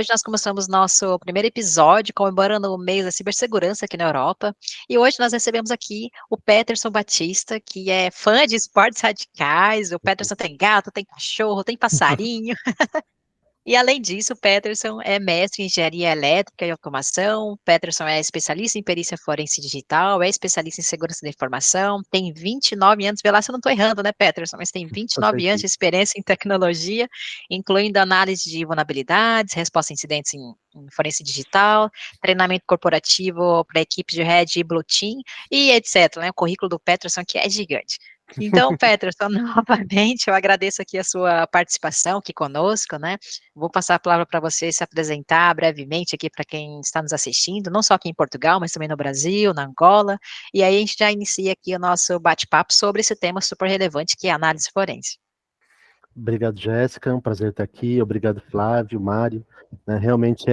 hoje nós começamos nosso primeiro episódio comemorando o mês da cibersegurança aqui na Europa. E hoje nós recebemos aqui o Peterson Batista, que é fã de esportes radicais. O Peterson tem gato, tem cachorro, tem passarinho. E além disso, o Peterson é mestre em engenharia elétrica e automação. O Peterson é especialista em perícia forense digital, é especialista em segurança da informação, tem 29 anos, vê lá se eu não estou errando, né, Peterson? Mas tem 29 anos de experiência em tecnologia, incluindo análise de vulnerabilidades, resposta a incidentes em forense digital, treinamento corporativo para equipes de Red e Blue Team e etc. Né? O currículo do Peterson que é gigante. Então, Peterson, novamente, eu agradeço aqui a sua participação aqui conosco, né? Vou passar a palavra para você se apresentar brevemente aqui para quem está nos assistindo, não só aqui em Portugal, mas também no Brasil, na Angola, e aí a gente já inicia aqui o nosso bate-papo sobre esse tema super relevante que é a análise forense. Obrigado, Jéssica, é um prazer estar aqui. Obrigado, Flávio, Mário. Realmente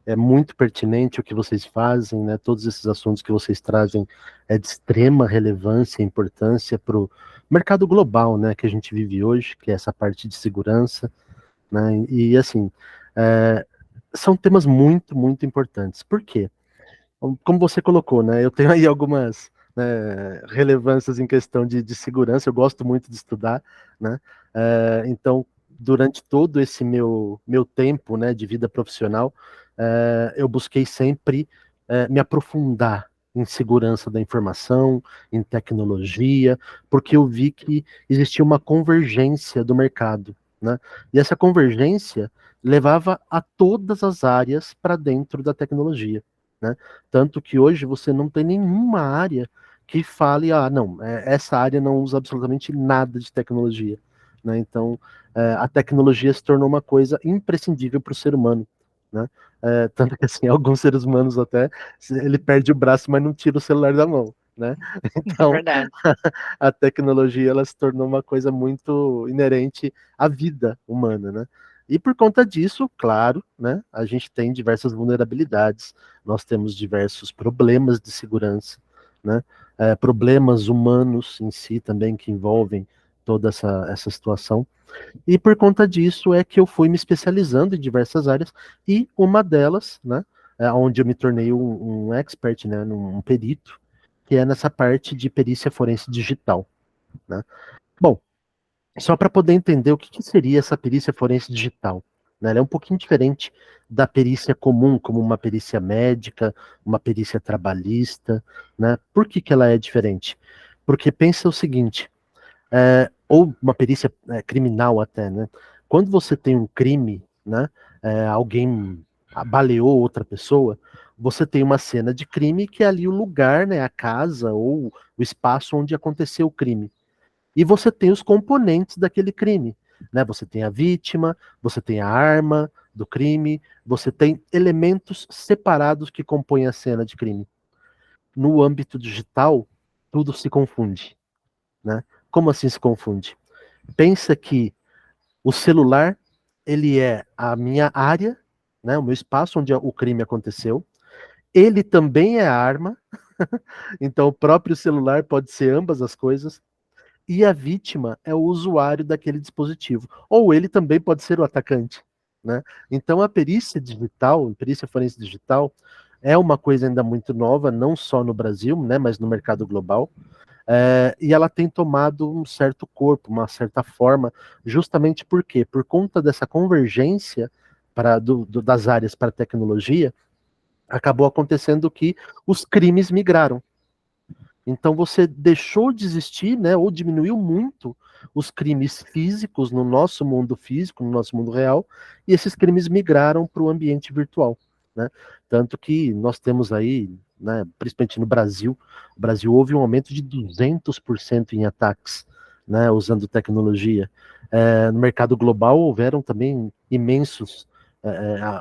é muito pertinente o que vocês fazem, né? Todos esses assuntos que vocês trazem é de extrema relevância e importância para o mercado global, né, que a gente vive hoje, que é essa parte de segurança, né? E assim, são temas muito, muito importantes. Por quê? Como você colocou, né? Eu tenho aí algumas, né, relevâncias em questão de segurança. Eu gosto muito de estudar, né? Então, durante todo esse meu tempo, né, de vida profissional, eu busquei sempre me aprofundar em segurança da informação, em tecnologia, porque eu vi que existia uma convergência do mercado, né? E essa convergência levava a todas as áreas para dentro da tecnologia, né? Tanto que hoje você não tem nenhuma área que fale, não, essa área não usa absolutamente nada de tecnologia, né? Então, a tecnologia se tornou uma coisa imprescindível para o ser humano, né? Tanto que, assim, alguns seres humanos até, ele perde o braço, mas não tira o celular da mão, né? É Então, verdade. a tecnologia, ela se tornou uma coisa muito inerente à vida humana, né? E por conta disso, claro, né, a gente tem diversas vulnerabilidades, nós temos diversos problemas de segurança, né, problemas humanos em si também que envolvem toda essa situação. E por conta disso é que eu fui me especializando em diversas áreas, e uma delas, né, onde eu me tornei um expert, né, um perito, que é nessa parte de perícia forense digital, né. Bom, só para poder entender o que seria essa perícia forense digital, né? Ela é um pouquinho diferente da perícia comum, como uma perícia médica, uma perícia trabalhista, né? Por que ela é diferente? Porque pensa o seguinte, ou uma perícia criminal até, né? Quando você tem um crime, né? Alguém baleou outra pessoa, você tem uma cena de crime que é ali o lugar, né? A casa ou o espaço onde aconteceu o crime. E você tem os componentes daquele crime, né? Você tem a vítima, você tem a arma do crime, você tem elementos separados que compõem a cena de crime. No âmbito digital, tudo se confunde, né? Como assim se confunde? Pensa que o celular, ele é a minha área, né? O meu espaço onde o crime aconteceu. Ele também é a arma, então o próprio celular pode ser ambas as coisas. E a vítima é o usuário daquele dispositivo. Ou ele também pode ser o atacante, né? Então a perícia digital, a perícia forense digital, é uma coisa ainda muito nova, não só no Brasil, né, mas no mercado global. E ela tem tomado um certo corpo, uma certa forma, justamente por quê? Por conta dessa convergência das áreas para a tecnologia, acabou acontecendo que os crimes migraram. Então você deixou de existir, né, ou diminuiu muito os crimes físicos no nosso mundo físico, no nosso mundo real, e esses crimes migraram para o ambiente virtual, né? Tanto que nós temos aí, né, principalmente no Brasil, o Brasil houve um aumento de 200% em ataques, né, usando tecnologia. No mercado global houveram também imensos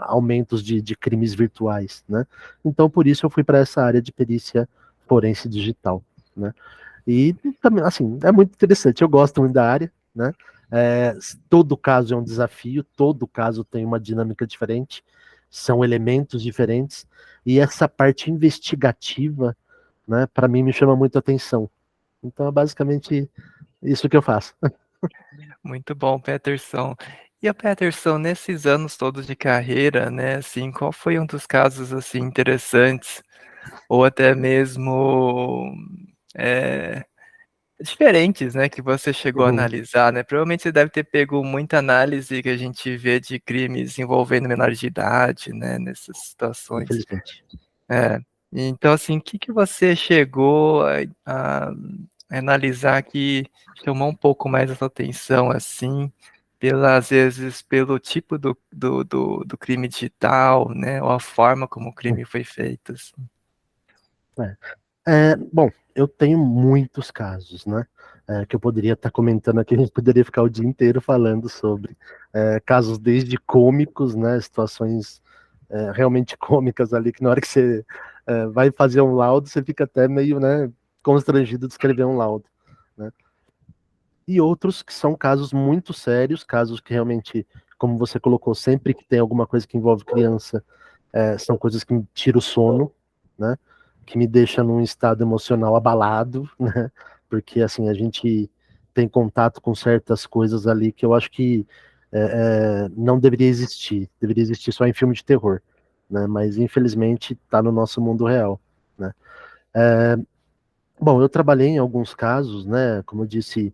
aumentos de crimes virtuais, né? Então por isso eu fui para essa área de perícia forense digital, né? E também, assim, é muito interessante. Eu gosto muito da área, né? Todo caso é um desafio, todo caso tem uma dinâmica diferente, são elementos diferentes, e essa parte investigativa, né, para mim me chama muito a atenção. Então é basicamente isso que eu faço. Muito bom, Peterson. E, Peterson, nesses anos todos de carreira, né, assim, qual foi um dos casos, assim, interessantes, ou até mesmo é, diferentes, né, que você chegou a Uhum. analisar, né? Provavelmente você deve ter pego muita análise que a gente vê de crimes envolvendo menores de idade, né, nessas situações. Infelizmente. É. Então, assim, o que que você chegou a analisar que chamou um pouco mais a sua atenção, assim, às vezes, pelo tipo do crime digital, né, ou a forma como o crime foi feito, assim? É. Bom, eu tenho muitos casos, né? Que eu poderia estar comentando aqui, a gente poderia ficar o dia inteiro falando sobre casos desde cômicos, né? Situações realmente cômicas ali, que na hora que você vai fazer um laudo, você fica até meio, né, constrangido de escrever um laudo, né? E outros que são casos muito sérios, casos que realmente, como você colocou, sempre que tem alguma coisa que envolve criança, são coisas que me tiram o sono, né? Que me deixa num estado emocional abalado, né? Porque assim a gente tem contato com certas coisas ali que eu acho que não deveria existir só em filme de terror, né? Mas infelizmente está no nosso mundo real, né? Bom, eu trabalhei em alguns casos, né? Como eu disse,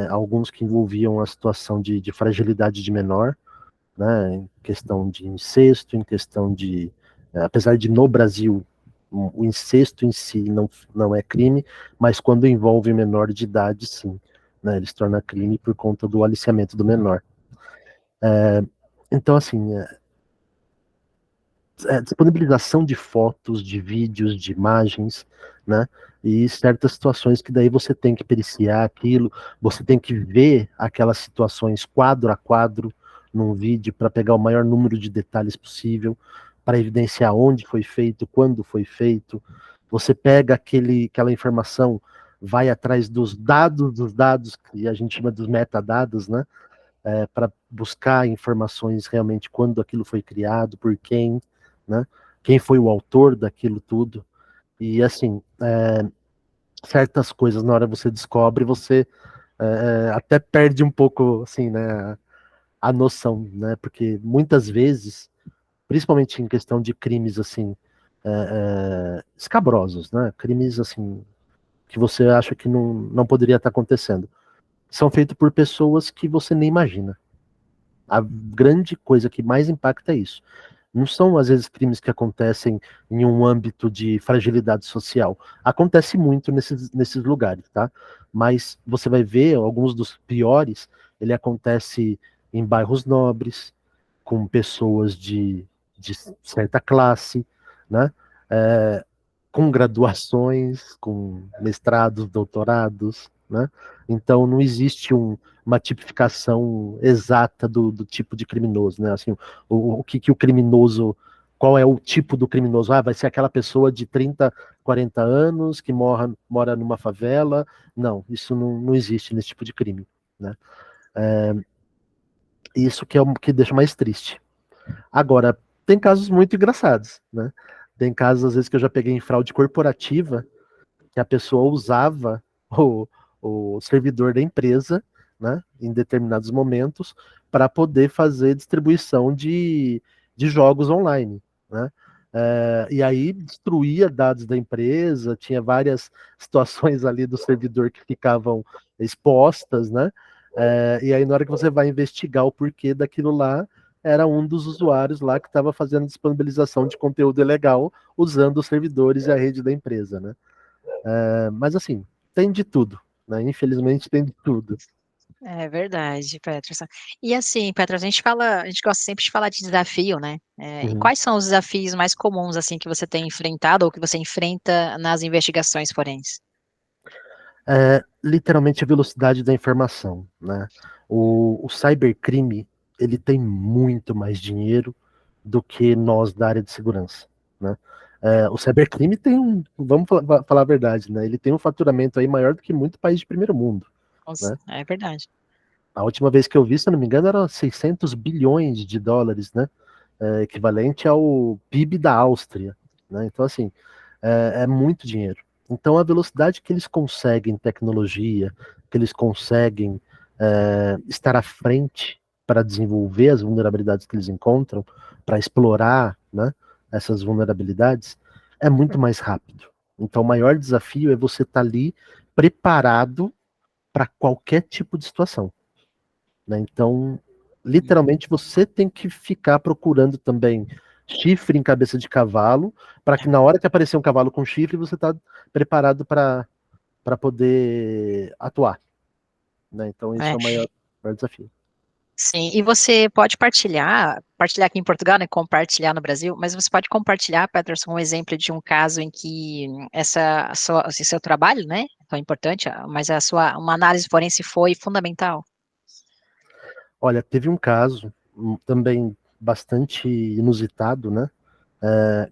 alguns que envolviam a situação de fragilidade de menor, né, em questão de incesto, em questão de, apesar de no Brasil o incesto em si não é crime, mas quando envolve menor de idade, sim, né, ele se torna crime por conta do aliciamento do menor. Então, assim, disponibilização de fotos, de vídeos, de imagens, né? E certas situações que daí você tem que periciar aquilo, você tem que ver aquelas situações quadro a quadro num vídeo para pegar o maior número de detalhes possível, para evidenciar onde foi feito, quando foi feito. Você pega aquela informação, vai atrás dos dados, que a gente chama dos metadados, né? Para buscar informações realmente quando aquilo foi criado, por quem, né? Quem foi o autor daquilo tudo. E assim, certas coisas na hora você descobre, você até perde um pouco, assim, né, a noção, né? Porque muitas vezes, principalmente em questão de crimes assim escabrosos, né? Crimes assim que você acha que não poderia estar acontecendo, são feitos por pessoas que você nem imagina. A grande coisa que mais impacta é isso. Não são, às vezes, crimes que acontecem em um âmbito de fragilidade social. Acontece muito nesses lugares, tá? Mas você vai ver, alguns dos piores, ele acontece em bairros nobres, com pessoas de certa classe, né? É, com graduações, com mestrados, doutorados, né? Então não existe uma tipificação exata do tipo de criminoso, né? Assim, o que o criminoso, qual é o tipo do criminoso? Ah, vai ser aquela pessoa de 30, 40 anos que mora numa favela. Não, isso não existe nesse tipo de crime, né? Isso que é o que deixa mais triste. Agora, tem casos muito engraçados, né? Tem casos, às vezes, que eu já peguei em fraude corporativa, que a pessoa usava o, o servidor da empresa, né, em determinados momentos, para poder fazer distribuição de jogos online, né? E aí destruía dados da empresa, tinha várias situações ali do servidor que ficavam expostas, né? E aí, na hora que você vai investigar o porquê daquilo lá, era um dos usuários lá que estava fazendo disponibilização de conteúdo ilegal usando os servidores e a rede da empresa, né? Mas assim, tem de tudo, né? Infelizmente tem de tudo. É verdade, Peterson. E assim, Peterson, a gente gosta sempre de falar de desafio, né? E Uhum. quais são os desafios mais comuns, assim, que você tem enfrentado ou que você enfrenta nas investigações forenses? Literalmente a velocidade da informação, né? O cybercrime, ele tem muito mais dinheiro do que nós da área de segurança, né? O cybercrime tem vamos falar a verdade, né? Ele tem um faturamento aí maior do que muito país de primeiro mundo, Nossa, né? é verdade. A última vez que eu vi, se eu não me engano, era 600 bilhões de dólares, né? Equivalente ao PIB da Áustria, né? Então, assim, é muito dinheiro. Então, a velocidade que eles conseguem tecnologia, que eles conseguem estar à frente, para desenvolver as vulnerabilidades que eles encontram, para explorar, né, essas vulnerabilidades, é muito mais rápido. Então, o maior desafio é você estar ali preparado para qualquer tipo de situação, né? Então, literalmente, você tem que ficar procurando também chifre em cabeça de cavalo, para que na hora que aparecer um cavalo com chifre, você está preparado para poder atuar, né? Então, esse É. é o maior desafio. Sim, e você pode partilhar aqui em Portugal, né, compartilhar no Brasil, mas você pode compartilhar, Peterson, um exemplo de um caso em que esse seu trabalho, né, tão importante, mas uma análise forense foi fundamental? Olha, teve um caso também bastante inusitado, né?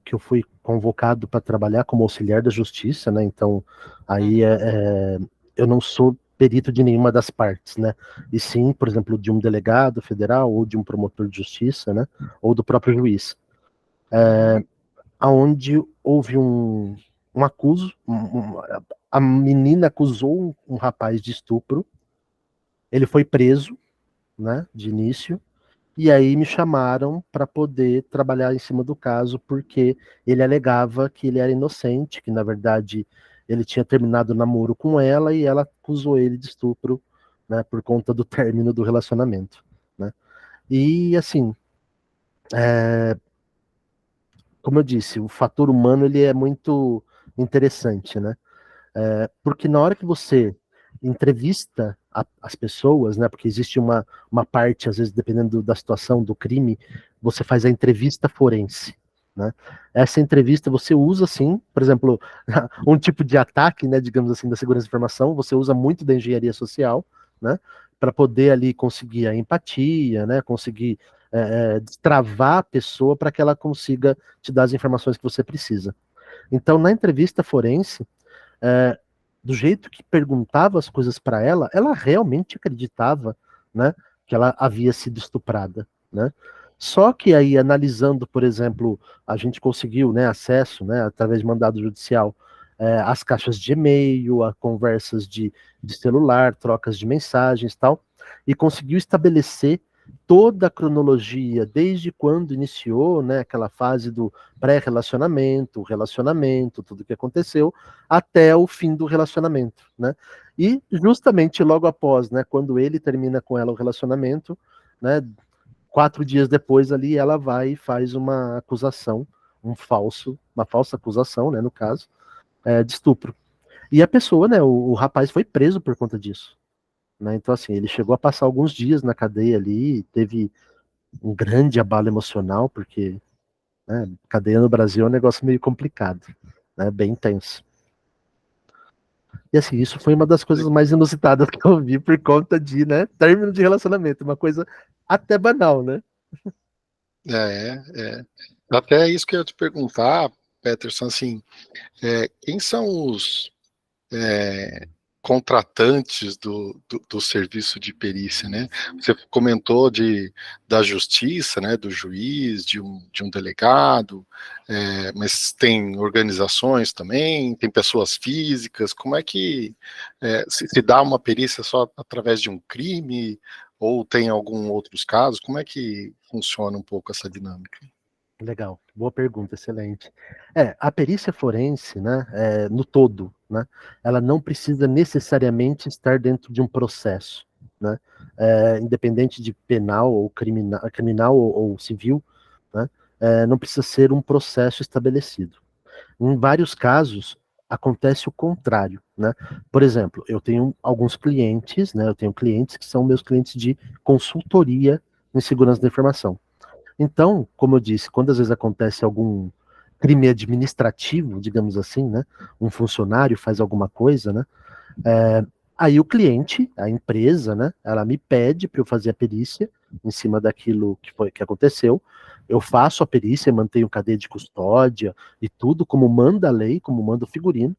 Que eu fui convocado para trabalhar como auxiliar da justiça, né? Então, aí eu não sou perito de nenhuma das partes, né? E sim, por exemplo, de um delegado federal ou de um promotor de justiça, né? Ou do próprio juiz, aonde houve um acuso, a menina acusou um rapaz de estupro, ele foi preso, né? De início. E aí me chamaram para poder trabalhar em cima do caso, porque ele alegava que ele era inocente, que na verdade ele tinha terminado o namoro com ela e ela acusou ele de estupro, né, por conta do término do relacionamento, né? E assim, como eu disse, o fator humano ele é muito interessante, né? Porque na hora que você entrevista as pessoas, né? Porque existe uma parte, às vezes, dependendo da situação do crime, você faz a entrevista forense, né? Essa entrevista você usa, sim, por exemplo, um tipo de ataque, né? Digamos assim, da segurança da informação, você usa muito da engenharia social, né? Para poder ali conseguir a empatia, né? Conseguir destravar a pessoa para que ela consiga te dar as informações que você precisa. Então, na entrevista forense, é, do jeito que perguntava as coisas para ela, ela realmente acreditava, né, que ela havia sido estuprada, né? Só que aí, analisando, por exemplo, a gente conseguiu, né, acesso, né, através de mandado judicial, às caixas de e-mail, a conversas de celular, trocas de mensagens, tal, e conseguiu estabelecer toda a cronologia, desde quando iniciou, né, aquela fase do pré-relacionamento, relacionamento, tudo que aconteceu, até o fim do relacionamento, né? E justamente logo após, né, quando ele termina com ela o relacionamento, né, 4 dias depois ali ela vai e faz uma acusação, uma falsa acusação, né, no caso, de estupro. E a pessoa, né, o rapaz foi preso por conta disso, né? Então assim, ele chegou a passar alguns dias na cadeia ali, teve um grande abalo emocional, porque, né, cadeia no Brasil é um negócio meio complicado, né, bem tenso. E assim, isso foi uma das coisas mais inusitadas que eu vi por conta de, né, término de relacionamento, uma coisa até banal, né? Até isso que eu ia te perguntar, Peterson, assim, quem são os contratantes do serviço de perícia, né? Você comentou da justiça, né, do juiz, de um delegado, mas tem organizações também, tem pessoas físicas, como é que se dá uma perícia só através de um crime, ou tem algum outros casos? Como é que funciona um pouco essa dinâmica? Legal, boa pergunta, excelente. A perícia forense, né, no todo, né, ela não precisa necessariamente estar dentro de um processo, né, independente de penal ou criminal ou civil, né, não precisa ser um processo estabelecido. Em vários casos, acontece o contrário, né? Por exemplo, eu tenho alguns clientes, né, eu tenho clientes que são meus clientes de consultoria em segurança da informação. Então, como eu disse, quando às vezes acontece algum crime administrativo, digamos assim, né? Um funcionário faz alguma coisa, né? Aí o cliente, a empresa, né? Ela me pede para eu fazer a perícia em cima daquilo que aconteceu. Eu faço a perícia, mantenho cadeia de custódia e tudo como manda a lei, como manda o figurino.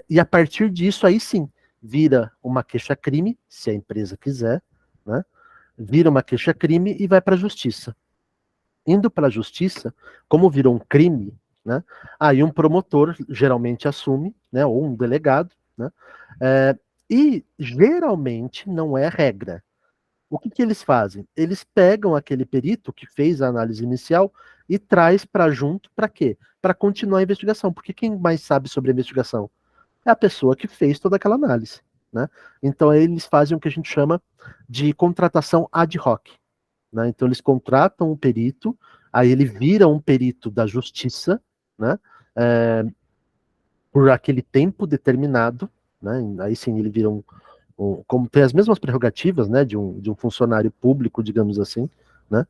E a partir disso, aí sim, vira uma queixa-crime, se a empresa quiser, né? Vira uma queixa-crime e vai para a justiça. Indo para a justiça, como virou um crime, né, aí um promotor geralmente assume, né, ou um delegado, né, e geralmente não é regra, O que eles fazem? Eles pegam aquele perito que fez a análise inicial e traz para junto, para quê? Para continuar a investigação, porque quem mais sabe sobre a investigação? É a pessoa que fez toda aquela análise, né? Então eles fazem o que a gente chama de contratação ad hoc, né? Então eles contratam um perito, aí ele vira um perito da justiça, né? Por aquele tempo determinado, né? Aí sim ele vira como tem as mesmas prerrogativas, né, de um funcionário público, digamos assim, né,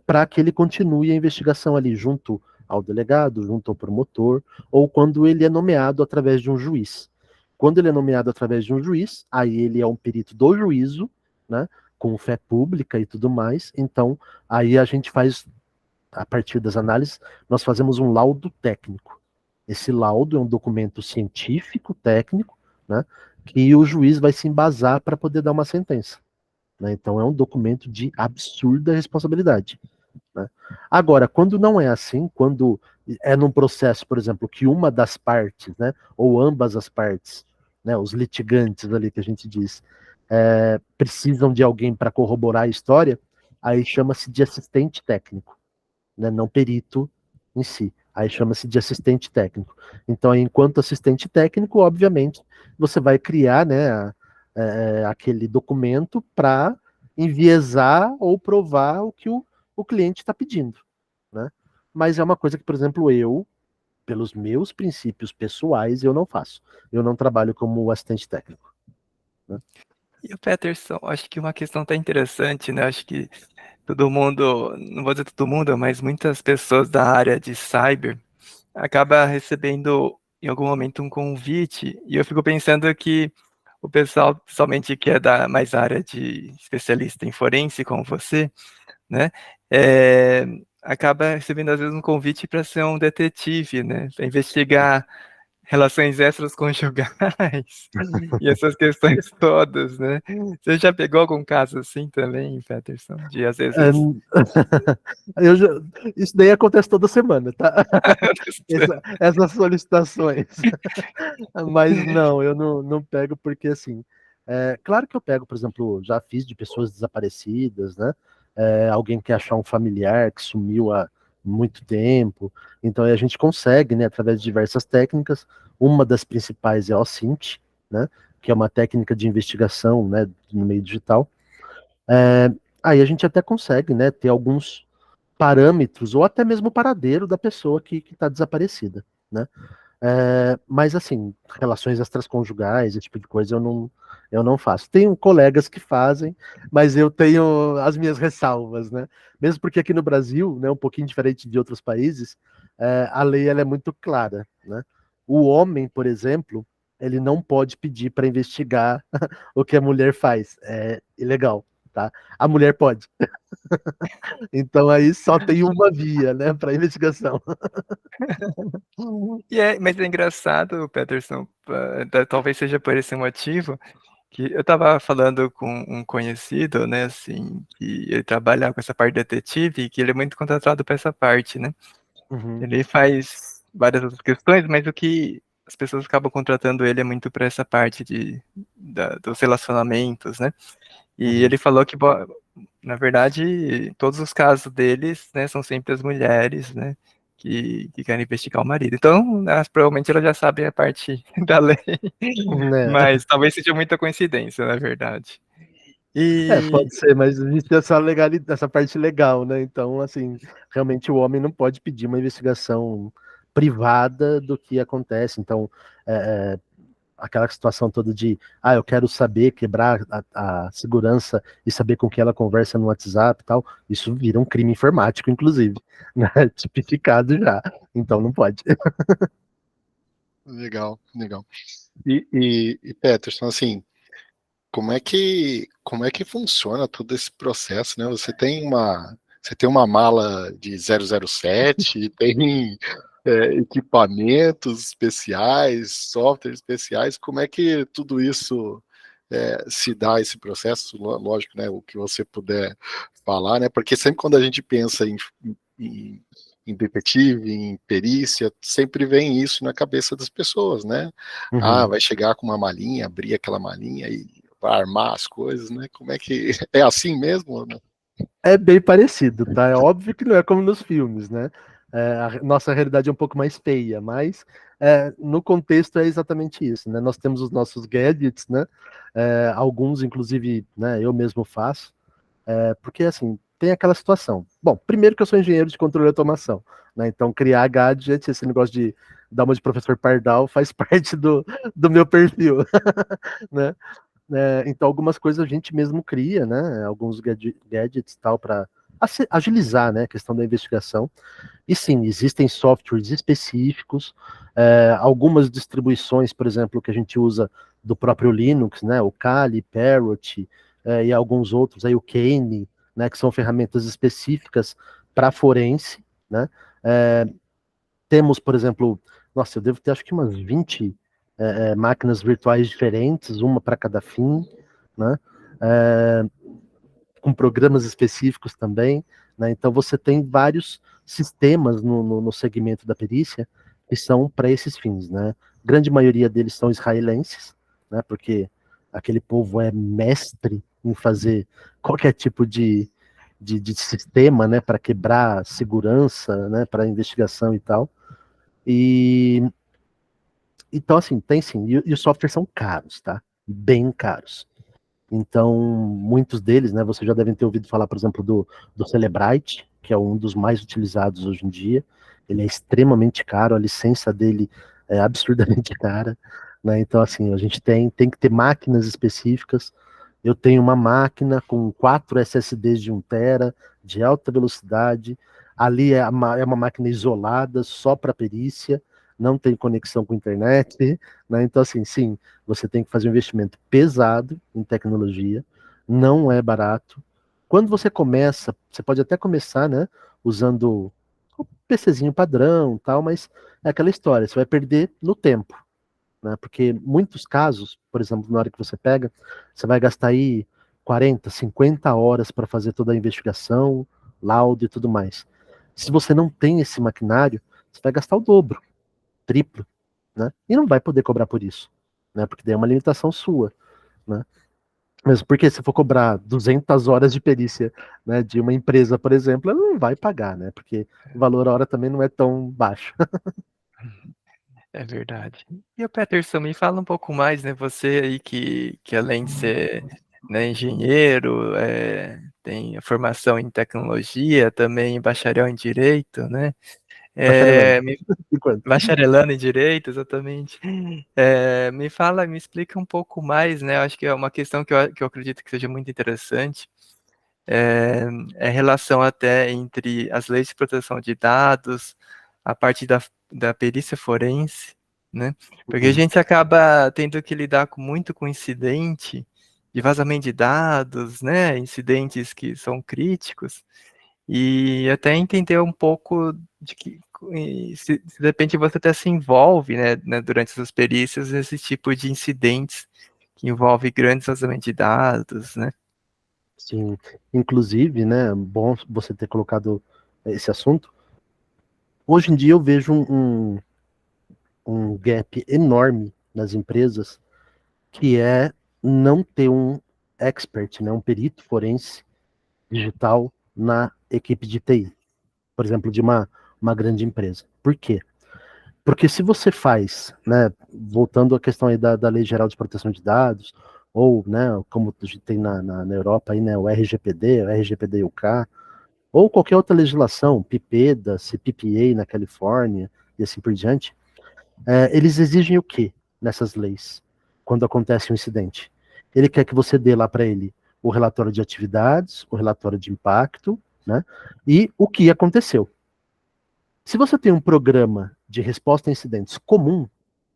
para que ele continue a investigação ali junto ao delegado, junto ao promotor, ou quando ele é nomeado através de um juiz. Quando ele é nomeado através de um juiz, aí ele é um perito do juízo, né, com fé pública e tudo mais, então aí a gente faz, a partir das análises, nós fazemos um laudo técnico. Esse laudo é um documento científico, técnico, né, que o juiz vai se embasar para poder dar uma sentença, né? Então é um documento de absurda responsabilidade, né? Agora, quando não é assim, quando é num processo, por exemplo, que uma das partes, né, ou ambas as partes, né, os litigantes ali que a gente diz, precisam de alguém para corroborar a história, aí chama-se de assistente técnico, né, não perito em si. Aí chama-se de assistente técnico. Então, enquanto assistente técnico, obviamente, você vai criar, né, aquele documento para enviesar ou provar o que o cliente está pedindo, né? Mas é uma coisa que, por exemplo, eu, pelos meus princípios pessoais, eu não faço. Eu não trabalho como assistente técnico, né? E o Peterson, acho que uma questão até interessante, né? Acho que todo mundo, não vou dizer todo mundo, mas muitas pessoas da área de cyber acaba recebendo em algum momento um convite, e eu fico pensando que o pessoal, somente que é da mais área de especialista em forense, como você, né, é, acaba recebendo às vezes um convite para ser um detetive, né, para investigar relações extraconjugais e essas questões todas, né? Você já pegou algum caso assim também, Peterson? De às É, vezes. eu já- isso daí acontece toda semana, tá? Essas solicitações. Mas não, eu não pego porque assim. Claro que eu pego, por exemplo, já fiz de pessoas desaparecidas, né? Alguém quer achar um familiar que sumiu há muito tempo. Então aí a gente consegue, né, através de diversas técnicas. Uma das principais é a OSINT, né? Que é uma técnica de investigação, né, no meio digital. É, Aí a gente até consegue, né, ter alguns parâmetros ou até mesmo o paradeiro da pessoa que está desaparecida, né? Mas assim, relações extraconjugais, esse tipo de coisa eu não faço. Tenho colegas que fazem, mas eu tenho as minhas ressalvas, né? Mesmo porque aqui no Brasil, né, um pouquinho diferente de outros países, a lei ela é muito clara, né? O homem, por exemplo, ele não pode pedir para investigar o que a mulher faz, é ilegal, tá? A mulher pode. Então aí só tem uma via, né, para investigação. Mas é engraçado, Peterson, talvez seja por esse motivo, que eu estava falando com um conhecido, né, assim, que ele trabalha com essa parte detetive, e que ele é muito contratado para essa parte, né? Uhum, Ele faz várias outras questões, mas o que as pessoas acabam contratando ele é muito para essa parte dos relacionamentos, né? E uhum. ele falou que, na verdade, todos os casos deles, né, são sempre as mulheres, né, que querem investigar o marido. Então, provavelmente ela já sabe a parte da lei, Né? mas talvez seja muita coincidência, na verdade. E Pode ser, mas existe essa legalidade, essa parte legal, né? Então, assim, realmente o homem não pode pedir uma investigação privada do que acontece. Então, é, aquela situação toda de, eu quero saber quebrar a segurança e saber com quem ela conversa no WhatsApp e tal, isso vira um crime informático, inclusive, né? Tipificado já. Então, não pode. Legal, legal. E Peterson, assim, como é que funciona todo esse processo, né? Você tem uma mala de 007, tem equipamentos especiais, softwares especiais, como é que tudo isso se dá esse processo? Lógico, né? O que você puder falar, né? Porque sempre quando a gente pensa em, em detetive, em perícia, sempre vem isso na cabeça das pessoas, né? Uhum. Vai chegar com uma malinha, abrir aquela malinha e para armar as coisas, né? Como é que é assim mesmo? Ou não? É bem parecido, tá? É óbvio que não é como nos filmes, né? A nossa realidade é um pouco mais feia, mas no contexto é exatamente isso, né? Nós temos os nossos gadgets, né? Alguns, inclusive, né, eu mesmo faço, porque assim, tem aquela situação. Bom, primeiro que eu sou engenheiro de controle e automação, né? Então criar gadgets, esse negócio de dar uma de professor Pardal faz parte do meu perfil, né? Então, algumas coisas a gente mesmo cria, né? Alguns gadgets tal para agilizar, né, a questão da investigação. E sim, existem softwares específicos, algumas distribuições, por exemplo, que a gente usa do próprio Linux, né? O Kali, Parrot, e alguns outros, aí o Kane, né? Que são ferramentas específicas para forense, né? É, temos, por exemplo, nossa, eu devo ter acho que umas 20 máquinas virtuais diferentes, uma para cada fim, né? É, com programas específicos também, né? Então você tem vários sistemas no segmento da perícia que são para esses fins, né? A grande maioria deles são israelenses, né? Porque aquele povo é mestre em fazer qualquer tipo de sistema, né? Para quebrar segurança, né? Para investigação e tal. E então, assim, tem sim. E os softwares são caros, tá? Bem caros. Então, muitos deles, né, vocês já devem ter ouvido falar, por exemplo, do Cellebrite, que é um dos mais utilizados hoje em dia. Ele é extremamente caro, a licença dele é absurdamente cara, né? Então, assim, a gente tem que ter máquinas específicas. Eu tenho uma máquina com 4 SSDs de 1 TB, de alta velocidade. Ali é uma máquina isolada, só para perícia, não tem conexão com internet, né? Então, assim, sim, você tem que fazer um investimento pesado em tecnologia, não é barato. Quando você começa, você pode até começar, né, usando o PCzinho padrão, tal, mas é aquela história, você vai perder no tempo, né? Porque muitos casos, por exemplo, na hora que você pega, você vai gastar aí 40, 50 horas para fazer toda a investigação, laudo e tudo mais. Se você não tem esse maquinário, você vai gastar o dobro, triplo, né? E não vai poder cobrar por isso, né? Porque daí é uma limitação sua, né? Mesmo porque se for cobrar 200 horas de perícia, né, de uma empresa, por exemplo, ela não vai pagar, né? Porque o valor a hora também não é tão baixo. É verdade. E o Peterson, me fala um pouco mais, né? Você aí que além de ser, né, engenheiro, tem a formação em tecnologia, também bacharel em direito, né? Bacharelando. Me Enquanto. bacharelando em direito, exatamente. Me fala, me explica um pouco mais, né? Acho que é uma questão que eu acredito que seja muito interessante. É a relação até entre as leis de proteção de dados, a parte da perícia forense, né? Porque a Uhum. gente acaba tendo que lidar muito com incidente de vazamento de dados, né? Incidentes que são críticos, e até entender um pouco de que se de repente você até se envolve, né, durante essas perícias, nesse tipo de incidentes que envolve grandes vazamentos de dados, né? Sim. Inclusive, né, bom você ter colocado esse assunto. Hoje em dia eu vejo um gap enorme nas empresas, que é não ter um expert, né, um perito forense digital na equipe de TI, por exemplo, de uma grande empresa. Por quê? Porque se você faz, né, voltando à questão aí da Lei Geral de Proteção de Dados, ou, né, como a gente tem na Europa aí, né, o RGPD, o RGPD-UK, ou qualquer outra legislação, PIPEDA, CPPA na Califórnia, e assim por diante, eles exigem o quê nessas leis, quando acontece um incidente? Ele quer que você dê lá para ele o relatório de atividades, o relatório de impacto, né, e o que aconteceu. Se você tem um programa de resposta a incidentes comum,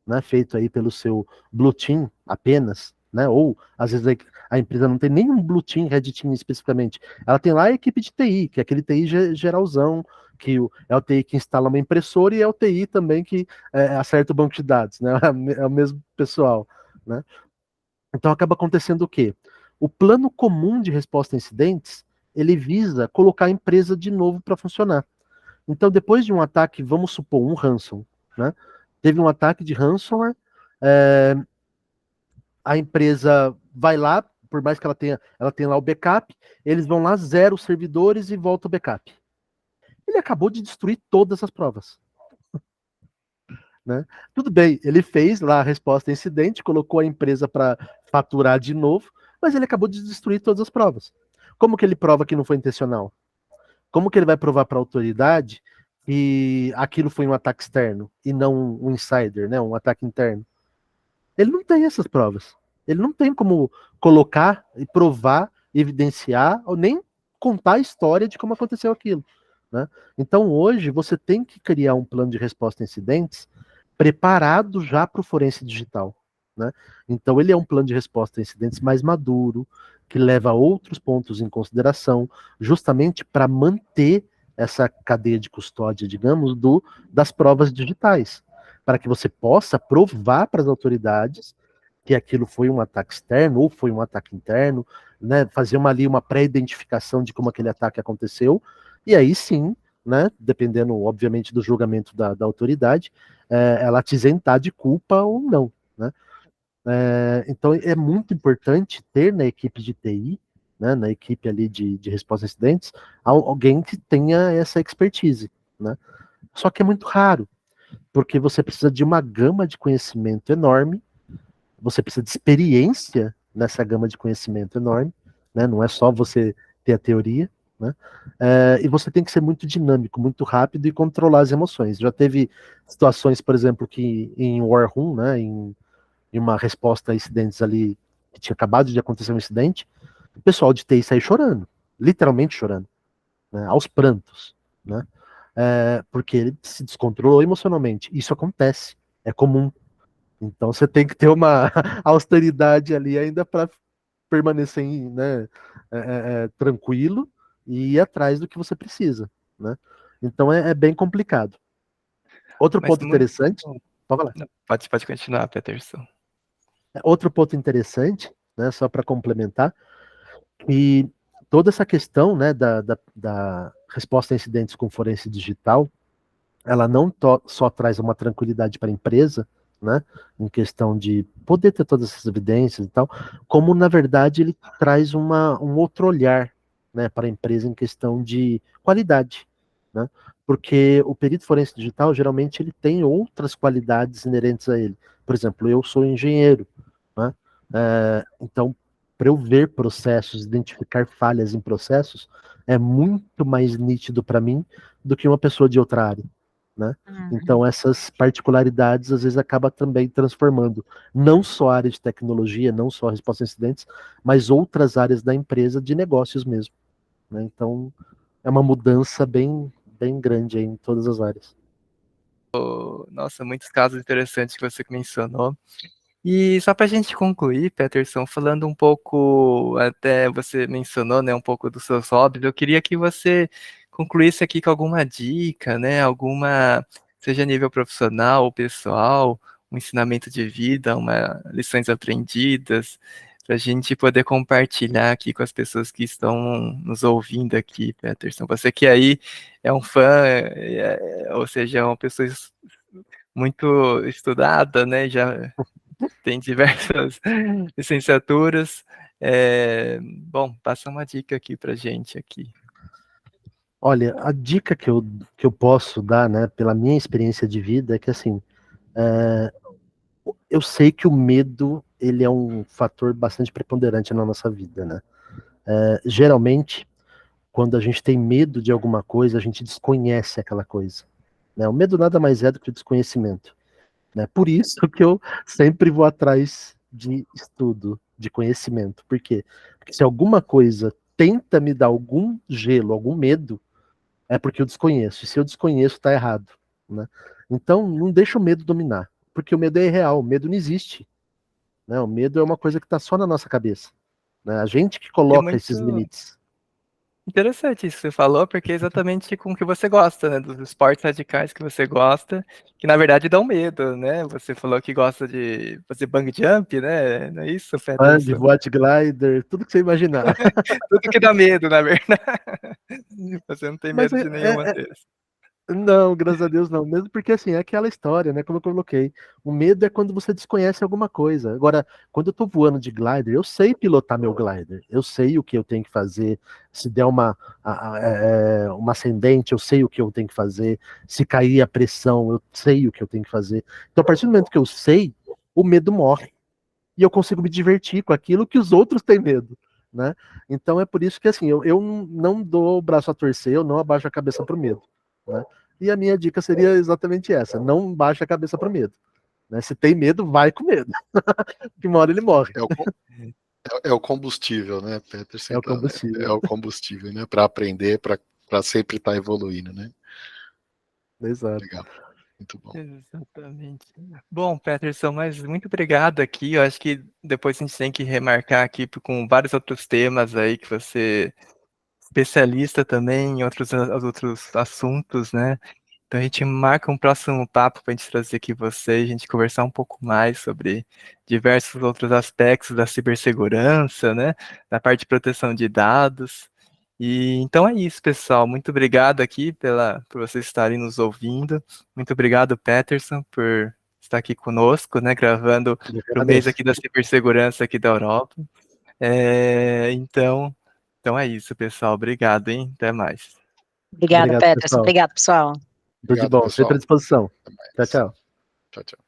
né, feito aí pelo seu Blue Team apenas, né, ou às vezes a empresa não tem nenhum Blue Team, Red Team especificamente, ela tem lá a equipe de TI, que é aquele TI geralzão, que é o TI que instala uma impressora e é o TI também que acerta o banco de dados, né, é o mesmo pessoal, né. Então acaba acontecendo o quê? O plano comum de resposta a incidentes, ele visa colocar a empresa de novo para funcionar. Então, depois de um ataque, vamos supor, um ransom, né? Teve um ataque de ransomware, é, a empresa vai lá, por mais que ela tenha lá o backup, eles vão lá, zero os servidores e volta o backup. Ele acabou de destruir todas as provas. Né? Tudo bem, ele fez lá a resposta a incidente, colocou a empresa para faturar de novo, mas ele acabou de destruir todas as provas. Como que ele prova que não foi intencional? Como que ele vai provar para a autoridade que aquilo foi um ataque externo e não um insider, né? Um ataque interno? Ele não tem essas provas. Ele não tem como colocar e provar, evidenciar, ou nem contar a história de como aconteceu aquilo. Né? Então, hoje, você tem que criar um plano de resposta a incidentes preparado já para o forense digital. Né? Então, ele é um plano de resposta a incidentes mais maduro, que leva outros pontos em consideração, justamente para manter essa cadeia de custódia, digamos, das provas digitais, para que você possa provar para as autoridades que aquilo foi um ataque externo ou foi um ataque interno, né, fazer uma pré-identificação de como aquele ataque aconteceu, e aí sim, né, dependendo, obviamente, do julgamento da autoridade, ela te isentar de culpa ou não. Né? Então, é muito importante ter na equipe de TI, né, na equipe ali de resposta a incidentes, alguém que tenha essa expertise. Né? Só que é muito raro, porque você precisa de uma gama de conhecimento enorme, você precisa de experiência nessa gama de conhecimento enorme, né? Não é só você ter a teoria, né? E você tem que ser muito dinâmico, muito rápido e controlar as emoções. Já teve situações, por exemplo, que em War Room, né, em uma resposta a incidentes ali, que tinha acabado de acontecer um incidente, o pessoal de TI saiu chorando, literalmente chorando, né, aos prantos, né? Porque ele se descontrolou emocionalmente. Isso acontece, é comum. Então você tem que ter uma austeridade ali ainda para permanecer, né, tranquilo e ir atrás do que você precisa, né? Então é bem complicado. Outro Mas ponto muito. interessante, pode falar. Não, pode continuar, Peterson. Outro ponto interessante, né, só para complementar, que toda essa questão, né, da resposta a incidentes com forense digital, ela não só traz uma tranquilidade para a empresa, né, em questão de poder ter todas essas evidências e tal, como na verdade ele traz um outro olhar, né, para a empresa em questão de qualidade, né, porque o perito forense digital geralmente ele tem outras qualidades inerentes a ele. Por exemplo, eu sou engenheiro, né, então para eu ver processos, identificar falhas em processos, é muito mais nítido para mim do que uma pessoa de outra área. Né? Então essas particularidades às vezes acaba também transformando não só a área de tecnologia, não só a resposta a incidentes, mas outras áreas da empresa de negócios mesmo. Né? Então é uma mudança bem grande aí em todas as áreas. Nossa, muitos casos interessantes que você mencionou. E só para a gente concluir, Peterson, falando um pouco, até você mencionou, né, um pouco dos seus hobbies, eu queria que você concluísse aqui com alguma dica, né, seja a nível profissional ou pessoal, um ensinamento de vida, lições aprendidas, para a gente poder compartilhar aqui com as pessoas que estão nos ouvindo aqui, Peterson. Você que aí é um fã, ou seja, é uma pessoa muito estudada, né, já tem diversas licenciaturas. Bom, passa uma dica aqui pra gente aqui. Olha, a dica que eu posso dar, né, pela minha experiência de vida, é que assim, eu sei que o medo ele é um fator bastante preponderante na nossa vida, né? Geralmente, quando a gente tem medo de alguma coisa, a gente desconhece aquela coisa. Né? O medo nada mais é do que o desconhecimento. Né? Por isso que eu sempre vou atrás de estudo, de conhecimento. Por quê? Porque se alguma coisa tenta me dar algum gelo, algum medo, é porque eu desconheço. E se eu desconheço, está errado. Né? Então, não deixa o medo dominar. Porque o medo é irreal, o medo não existe. Né? O medo é uma coisa que está só na nossa cabeça. Né? A gente que E é coloca esses muito limites. interessante isso que você falou, porque é exatamente com o que você gosta, né? Dos esportes radicais que você gosta, que na verdade dão medo, né? Você falou que gosta de fazer bang jump, né? Não é isso, Bang, Peterson? voate glider, tudo que você imaginar. Tudo que dá medo, na verdade. Você não tem Mas medo de nenhuma delas. Não, graças a Deus não. Mesmo porque, assim, é aquela história, né? Como eu coloquei. O medo é quando você desconhece alguma coisa. Agora, quando eu tô voando de glider, eu sei pilotar meu glider. Eu sei o que eu tenho que fazer. Se der uma ascendente, eu sei o que eu tenho que fazer. Se cair a pressão, eu sei o que eu tenho que fazer. Então, a partir do momento que eu sei, o medo morre. E eu consigo me divertir com aquilo que os outros têm medo, né? Então, é por isso que, assim, eu não dou o braço a torcer, eu não abaixo a cabeça pro medo, né? E a minha dica seria exatamente essa: não baixe a cabeça para o medo. Né? Se tem medo, vai com medo. Que uma hora ele morre. É o combustível, né, Peterson? É o combustível. É o combustível, né? Para aprender, para sempre estar evoluindo, né? Exato. Legal. Muito bom. Exatamente. Bom, Peterson, mas muito obrigado aqui. Eu acho que depois a gente tem que remarcar aqui com vários outros temas aí que você é especialista também em outros assuntos, né? Então a gente marca um próximo papo para a gente trazer aqui você e a gente conversar um pouco mais sobre diversos outros aspectos da cibersegurança, né? Da parte de proteção de dados. E então é isso, pessoal. Muito obrigado aqui por vocês estarem nos ouvindo. Muito obrigado, Peterson, por estar aqui conosco, né? Gravando para o mês aqui da cibersegurança aqui da Europa. Então é isso, pessoal. Obrigado, hein? Até mais. Obrigada, Obrigado, Peterson. pessoal. Obrigado, pessoal. Tudo de Obrigado, bom. pessoal. Sempre à disposição. Até mais. Tchau, tchau. Tchau, tchau.